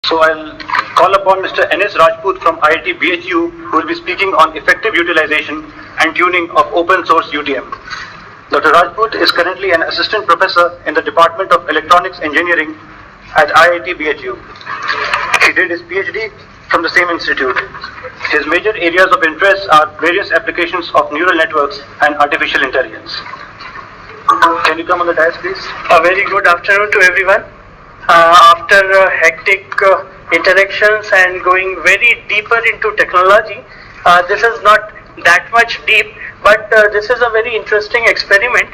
So I'll call upon Mr. N.S. Rajput from IIT BHU, who will be speaking on effective utilization and tuning of open source UTM. Dr. Rajput is currently an assistant professor in the Department of Electronics Engineering at IIT BHU. He did his PhD from the same institute. His major areas of interest are various applications of neural networks and artificial intelligence. Can you come on the dais, please? A very good afternoon to everyone. After hectic interactions and going very deeper into technology, this is not that much deep, but this is a very interesting experiment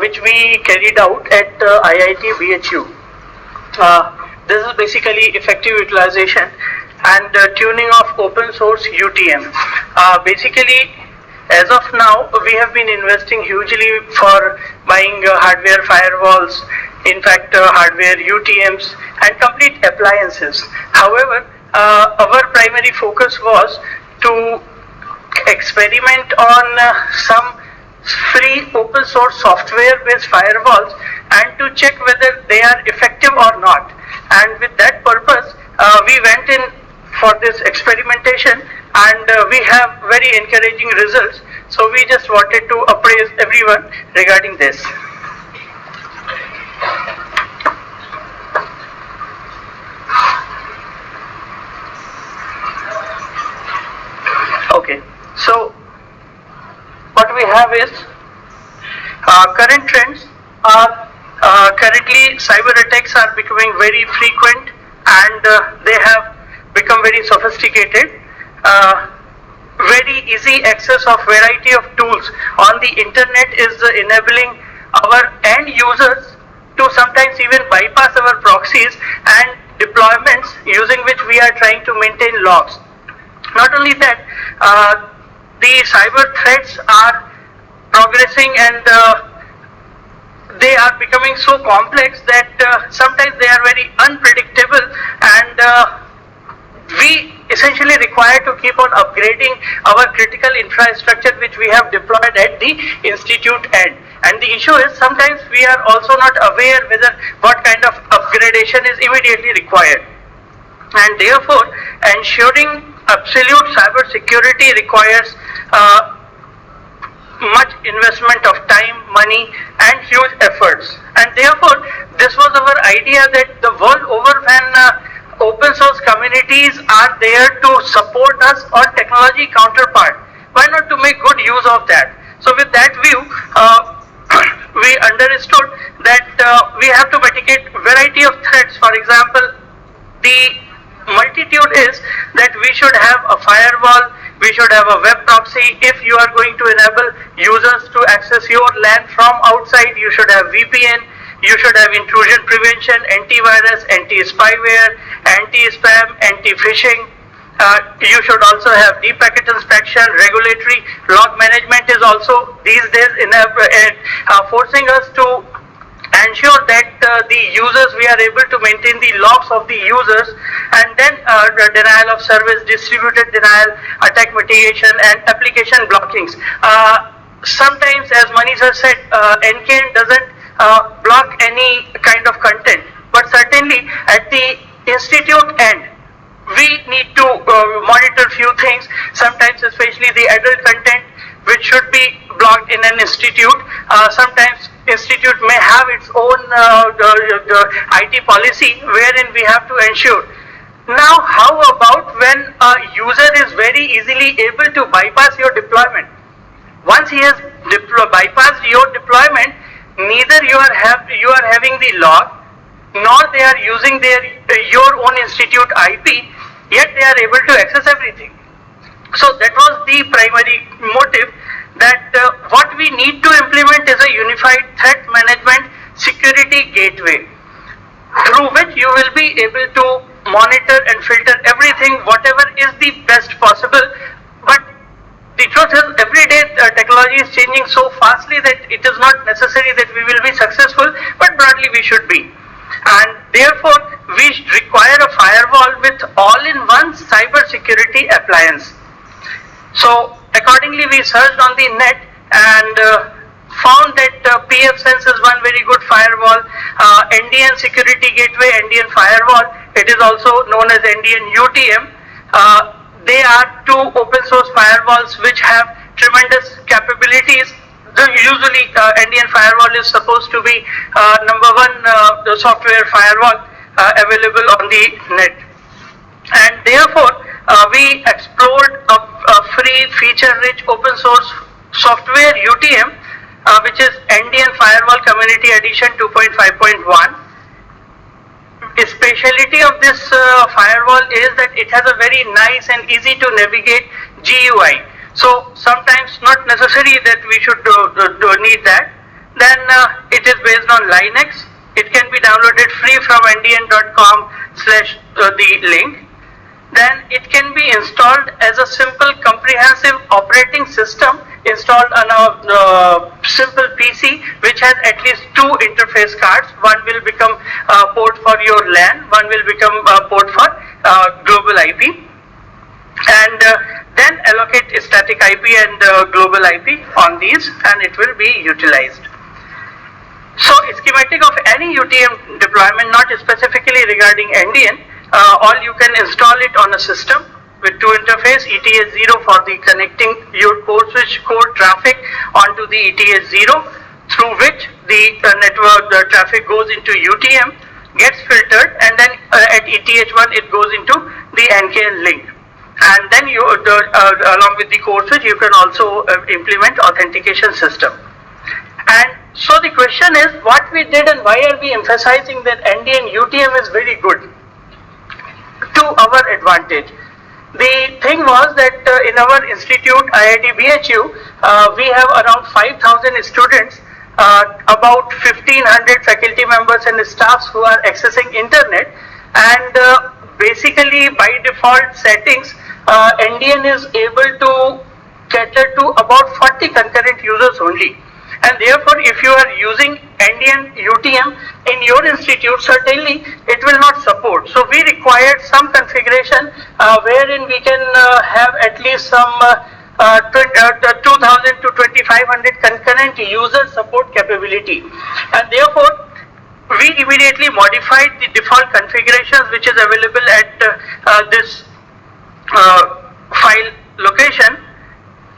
which we carried out at IIT BHU. This is basically effective utilization and tuning of open source UTM. Basically, as of now, we have been investing hugely for buying hardware firewalls, in fact hardware UTMs and complete appliances. However, our primary focus was to experiment on some free open source software based firewalls and to check whether they are effective or not. And with that purpose, we went in for this experimentation and we have very encouraging results. So we just wanted to appraise everyone regarding this. Okay, so what we have is current trends are currently cyber attacks are becoming very frequent and they have become very sophisticated. Very easy access of variety of tools on the internet is enabling our end users to sometimes even bypass our proxies and deployments using which we are trying to maintain logs. Not only that, the cyber threats are progressing and they are becoming so complex that sometimes they are very unpredictable and we essentially require to keep on upgrading our critical infrastructure which we have deployed at the institute end. And the issue is sometimes we are also not aware whether what kind of upgradation is immediately required. And therefore, ensuring absolute cyber security requires much investment of time, money and huge efforts. And therefore, this was our idea that the world over when open source communities are there to support us on technology counterpart, why not to make good use of that? So with that view, we understood that we have to mitigate variety of threats. For example, the multitude is that we should have a firewall, we should have a web proxy. If you are going to enable users to access your LAN from outside, you should have VPN, you should have intrusion prevention, antivirus, anti-spyware, anti-spam, anti-phishing. You should also have deep packet inspection, regulatory log management is also these days forcing us to ensure that the users, we are able to maintain the logs of the users, and then the denial of service, distributed denial, attack mitigation and application blockings. Sometimes, as Manish has said, NKN doesn't block any kind of content, but certainly at the institute end, we need to monitor few things, sometimes especially the adult content which should be blocked in an institute. Sometimes institute may have its own IT policy wherein we have to ensure. Now how about when a user is very easily able to bypass your deployment? Once he has bypassed your deployment, neither you are having the log, nor they are using your own institute IP, yet they are able to access everything. So that was the primary motive, that what we need to implement is a unified threat management security gateway, through which you will be able to monitor and filter everything, whatever is the best possible. But the truth is, every day technology is changing so fastly that it is not necessary that we will be successful, but broadly we should be. And therefore, we require a firewall with all-in-one cyber security appliance. So accordingly, we searched on the net and found that pfSense is one very good firewall. NDN Security Gateway, NDN Firewall it is also known as NDN UTM. They are two open source firewalls which have tremendous capabilities. Usually NDN firewall is supposed to be number one software firewall available on the net. And therefore, we explored a free feature-rich open source software UTM, which is NDN Firewall Community Edition 2.5.1. The speciality of this firewall is that it has a very nice and easy to navigate GUI. So sometimes not necessary that we should need that. Then it is based on Linux. It can be downloaded free from ndn.com/the link. Then it can be installed as a simple comprehensive operating system installed on a simple PC which has at least two interface cards. One will become a port for your LAN, one will become a port for global IP, and then allocate static IP and global IP on these, and it will be utilized. So schematic of any UTM deployment, not specifically regarding NDN, all you can install it on a system with two interface, ETS0 for the connecting your core switch core traffic onto the ETS0, through which the network the traffic goes into UTM, gets filtered, and then at ETH1 it goes into the NKN link. And then you along with the core switch you can also implement authentication system. And so the question is, what we did and why are we emphasizing that NDN UTM is very good to our advantage? The thing was that in our institute, IIT BHU, we have around 5,000 students, about 1,500 faculty members and staffs who are accessing internet, and basically by default settings, NDN is able to cater to about 40 concurrent users only. And therefore, if you are using NDN UTM in your institute, certainly it will not support. So we required some configuration wherein we can have at least some 2,000 to 2,500 concurrent user support capability. And therefore, we immediately modified the default configurations which is available at this file location.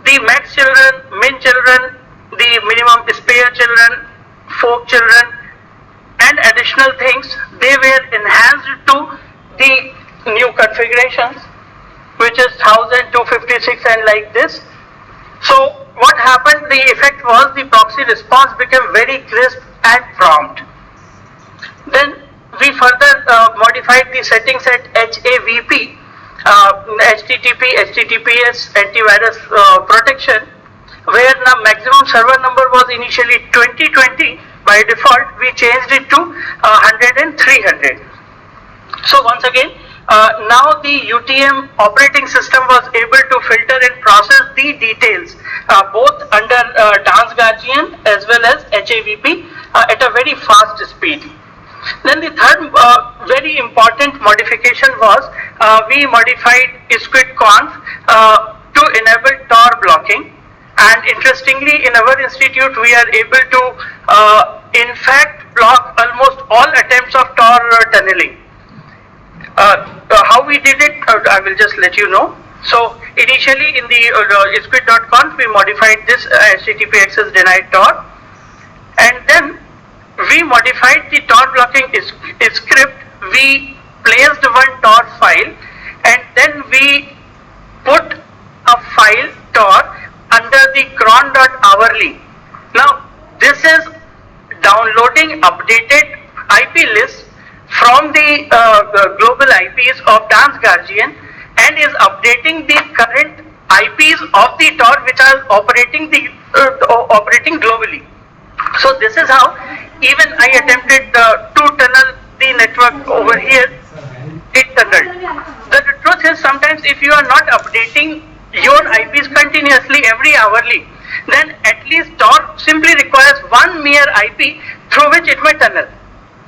The max children, min children, the minimum spare children, fork children, and additional things, they were enhanced to the new configurations, which is 1256 and like this. So what happened, the effect was the proxy response became very crisp and prompt. Then we further modified the settings at HAVP, HTTP, HTTPS antivirus protection, where the maximum server number was initially 2020. By default, we changed it to 100 and 300. So once again, now the UTM operating system was able to filter and process the details both under Dance Guardian as well as HAVP at a very fast speed. Then the third very important modification was we modified squidconf to enable Tor blocking. And interestingly, in our institute, we are able to, in fact, block almost all attempts of Tor tunneling. How we did it, I will just let you know. So, initially in the squid.conf, we modified this HTTP access denied Tor. And then we modified the Tor blocking script. We placed one Tor file, and then we put a file Tor under the cron.hourly. Now this is downloading updated IP lists from the global IPs of Dance Guardian and is updating the current IPs of the Tor which are operating globally. So this is how even I attempted to tunnel the network over here, it tunneled. The truth is, sometimes if you are not updating your IPs continuously every hourly, then at least Tor simply requires one mere IP through which it may tunnel.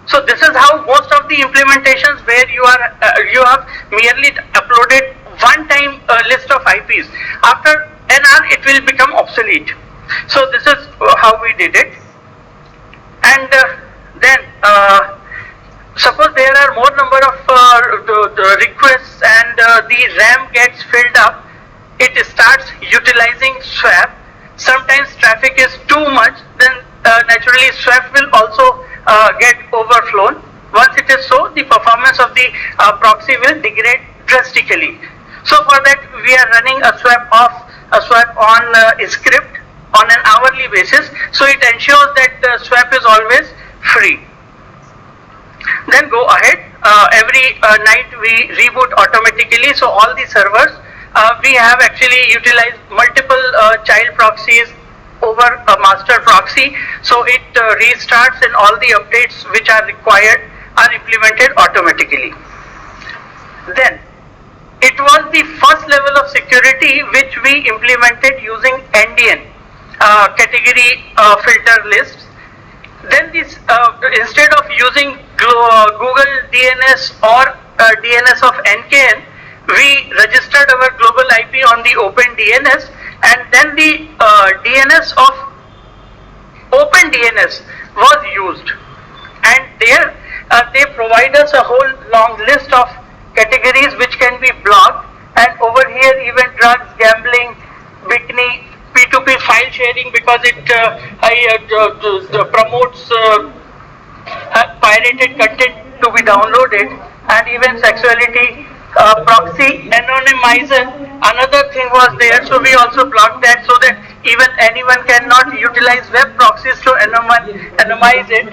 So this is how most of the implementations where you have merely uploaded one time list of IPs, after an hour it will become obsolete. So this is how we did it. And then suppose there are more number of the requests and the RAM gets filled up, it starts utilizing swap. Sometimes traffic is too much, then naturally swap will also get overflown. Once it is so, the performance of the proxy will degrade drastically. So for that we are running a swap off, a swap on script on an hourly basis. So it ensures that the swap is always free. Then go ahead, every night we reboot automatically. So all the servers, we have actually utilized multiple child proxies over a master proxy. So it restarts and all the updates which are required are implemented automatically. Then it was the first level of security which we implemented using NDN category filter lists. Then this instead of using Google DNS or DNS of NKN, we registered our global IP on the OpenDNS, and then the DNS of OpenDNS was used, and there they provide us a whole long list of categories which can be blocked, and over here even drugs, gambling, bikini, P2P file sharing, because it promotes pirated content to be downloaded, and even sexuality, proxy anonymizer, another thing was there, so we also blocked that so that even anyone cannot utilize web proxies to anonymize it.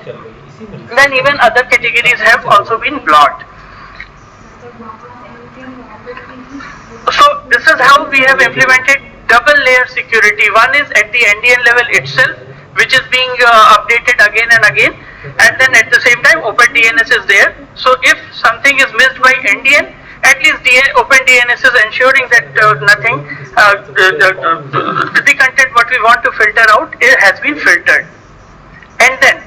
Then even other categories have also been blocked. So this is how we have implemented double layer security. One is at the NDN level itself, which is being updated again and again, and then at the same time OpenDNS is there. So if something is missed by NDN, at least OpenDNS is ensuring that nothing, the content what we want to filter out has been filtered. And then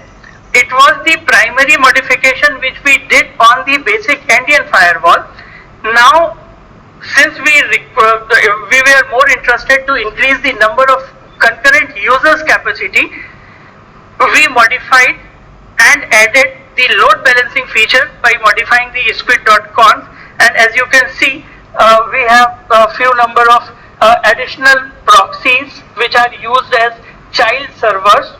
it was the primary modification which we did on the basic NDN firewall. Now, since we were more interested to increase the number of concurrent users capacity, we modified and added the load balancing feature by modifying the squid.conf, and as you can see, we have a few number of additional proxies which are used as child servers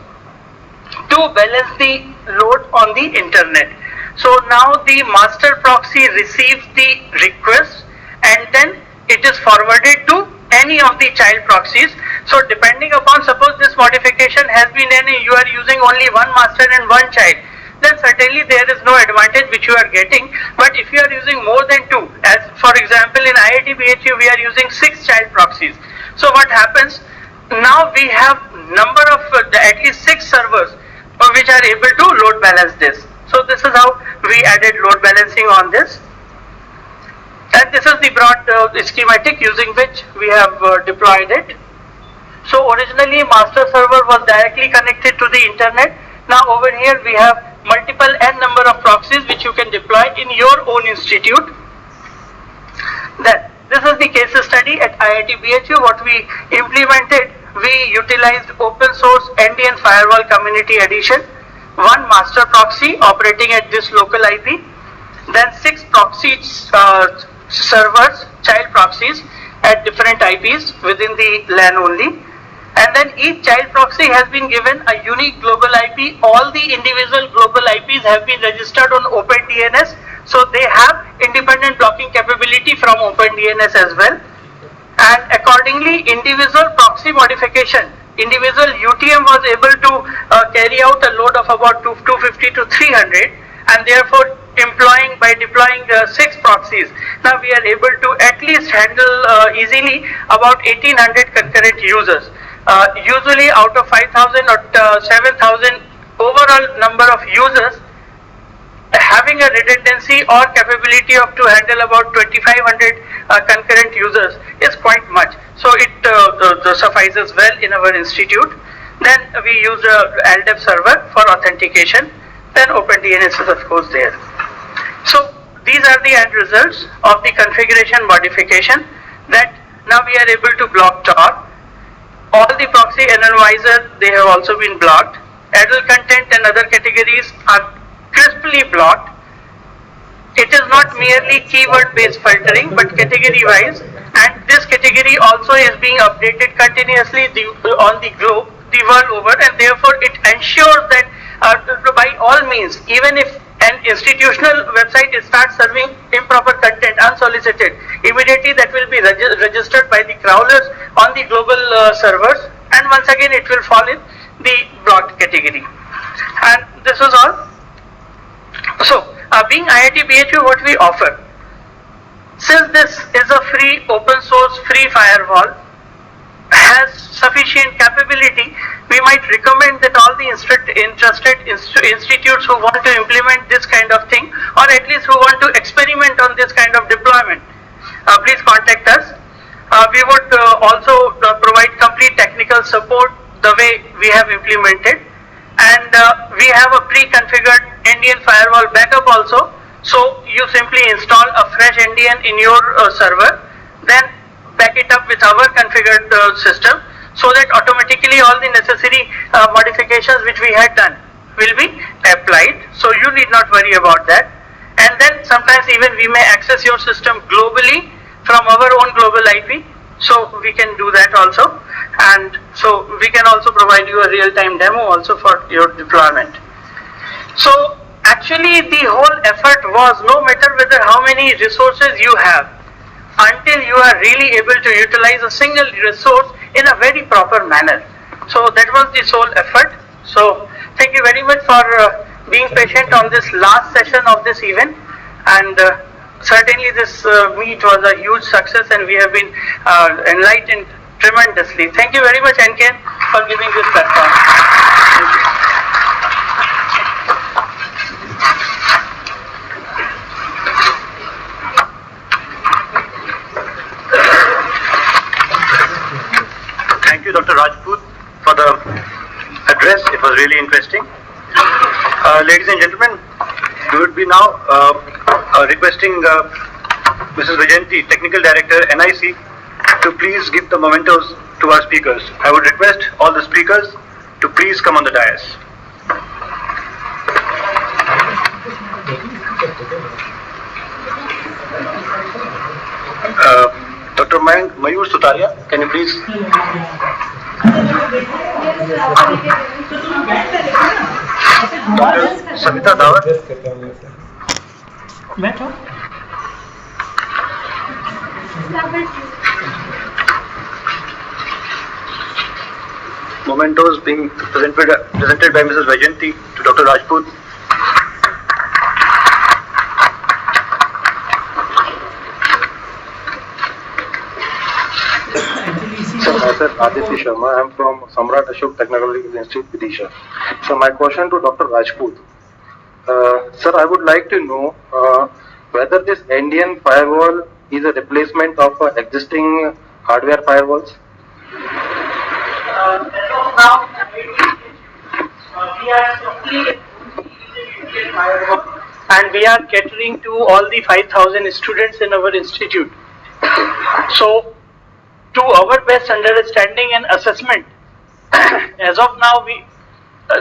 to balance the load on the internet. So now the master proxy receives the request, and then it is forwarded to any of the child proxies. So depending upon, suppose this modification has been you are using only one master and one child, then certainly there is no advantage which you are getting. But if you are using more than two, as for example in IIT BHU we are using 6 child proxies. So what happens, now we have number of at least 6 servers which are able to load balance this. So this is how we added load balancing on this. And this is the broad schematic using which we have deployed it. So originally master server was directly connected to the internet. Now over here we have multiple n number of proxies which you can deploy in your own institute. Then this is the case study at IIT BHU. What we implemented, we utilized open source NDN firewall community edition, one master proxy operating at this local IP, then 6 proxy servers, child proxies at different IPs within the LAN only, and then each child proxy has been given a unique global IP. All the individual global IPs have been registered on OpenDNS, so they have independent blocking capability from OpenDNS as well. And accordingly, individual proxy modification, individual UTM was able to carry out a load of about 250 to 300, and therefore by deploying 6 proxies, now we are able to at least handle easily about 1800 concurrent users. Usually out of 5000 or 7000 overall number of users, having a redundancy or capability of to handle about 2500 concurrent users is quite much. So it suffices well in our institute. Then we use a LDAP server for authentication. Then OpenDNS is of course there. So these are the end results of the configuration modification, that now we are able to block Tor. All the proxy anonymizer, they have also been blocked. Adult content and other categories are crisply blocked. it is not merely keyword based filtering but category wise, and this category also is being updated continuously on the globe, the world over, and therefore it ensures that by all means, even if an institutional website starts serving improper content unsolicited, immediately that will be registered by the crawlers on the global servers, and once again it will fall in the blocked category. And this is all. So, being IIT BHU, what we offer, since this is a free, open source, free firewall, has sufficient capability, we might recommend that all the interested institutes who want to implement this kind of thing, or at least who want to experiment on this kind of deployment, please contact us. We would also provide complete technical support the way we have implemented, and we have a pre-configured Indian firewall backup also. So you simply install a fresh Indian in your server, then back it up with our configured system, so that automatically all the necessary modifications which we had done will be applied. So you need not worry about that. And then sometimes even we may access your system globally from our own global IP. So we can do that also. And so we can also provide you a real-time demo also for your deployment. So actually the whole effort was, no matter whether how many resources you have, until you are really able to utilize a single resource in a very proper manner. So that was the sole effort. So thank you very much for being patient on this last session of this event, and certainly this meet was a huge success, and we have been enlightened tremendously. Thank you very much, NKN, for giving this platform. Thank you. Thank you, Dr. Rajput, for the address. It was really interesting. Ladies and gentlemen, we would be now requesting Mrs. Vajayanti, Technical Director, NIC, to please give the mementos to our speakers. I would request all the speakers to please come on the dais. Dr. Mayur Sutaria, can you please? Dr. Savita Dawar. Mementos being presented by Mrs. Vajayanti to Dr. Rajput. So myself Aditi Sharma, I am from Samrat Ashok Technological Institute, Vidisha. So my question to Dr. Rajput. Sir, I would like to know whether this Indian firewall is a replacement of existing hardware firewalls? Now, we are simply Indian firewall, and we are catering to all the 5,000 students in our institute. So, to our best understanding and assessment, as of now, we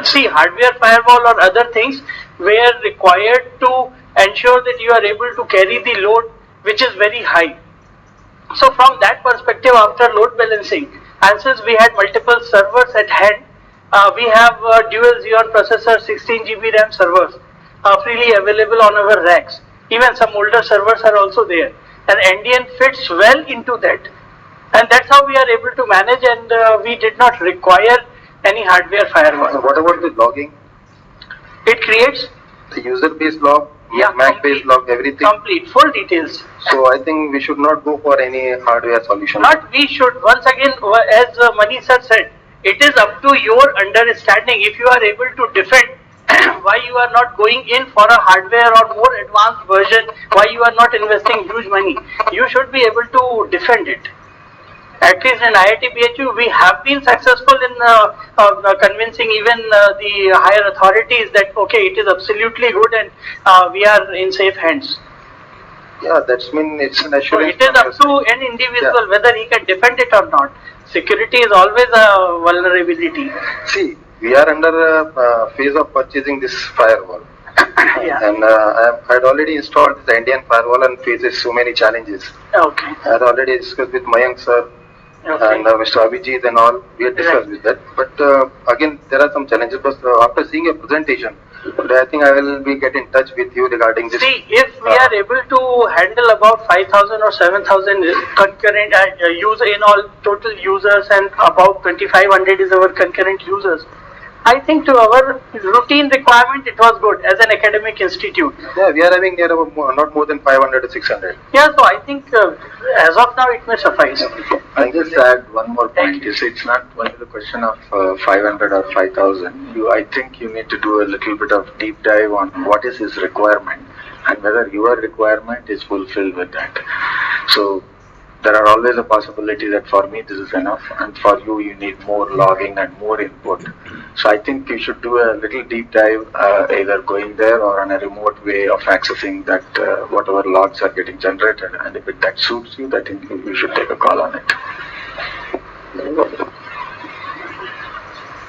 see hardware firewall or other things were required to ensure that you are able to carry the load which is very high. So from that perspective, after load balancing, and since we had multiple servers at hand, we have dual Xeon processor 16 GB RAM servers freely available on our racks. Even some older servers are also there, and Indian fits well into that. And that's how we are able to manage, and we did not require any hardware firewall. So what about the logging? It creates The user-based log, Yeah, MAC-based log, everything. complete, full details. So I think we should not go for any hardware solution. Not we should, once again, as Mani sir said, it is up to your understanding. If you are able to defend why you are not going in for a hardware or more advanced version, why you are not investing huge money, you should be able to defend it. At least in IIT BHU, we have been successful in convincing even the higher authorities that okay, it is absolutely good and we are in safe hands. Yeah, that's mean it's an So assurance. it is up to an individual whether he can defend it or not. Security is always a vulnerability. See, we are under a phase of purchasing this firewall. Yeah. And I had already installed the Indian firewall and faces so many challenges. Okay. I had already discussed with Mayank sir Okay. and Mr. Abhijit and all. We had discussed with that. But again, there are some challenges. But after seeing a presentation, I think I will be get in touch with you regarding this. See, if we are able to handle about 5,000 or 7,000 concurrent user in all total users, and about 2,500 is our concurrent users, I think to our routine requirement it was good as an academic institute. Yeah, we are having near about not more than 500 to 600. Yeah, so I think as of now it may suffice. I just add one more point. You see, it's not only the question of 500 or 5,000. I think you need to do a little bit of deep dive on what is his requirement and whether your requirement is fulfilled with that. So there are always a possibility that for me this is enough, and for you, you need more logging and more input. So I think you should do a little deep dive, either going there or on a remote way of accessing that whatever logs are getting generated, and if that suits you, I think you should take a call on it.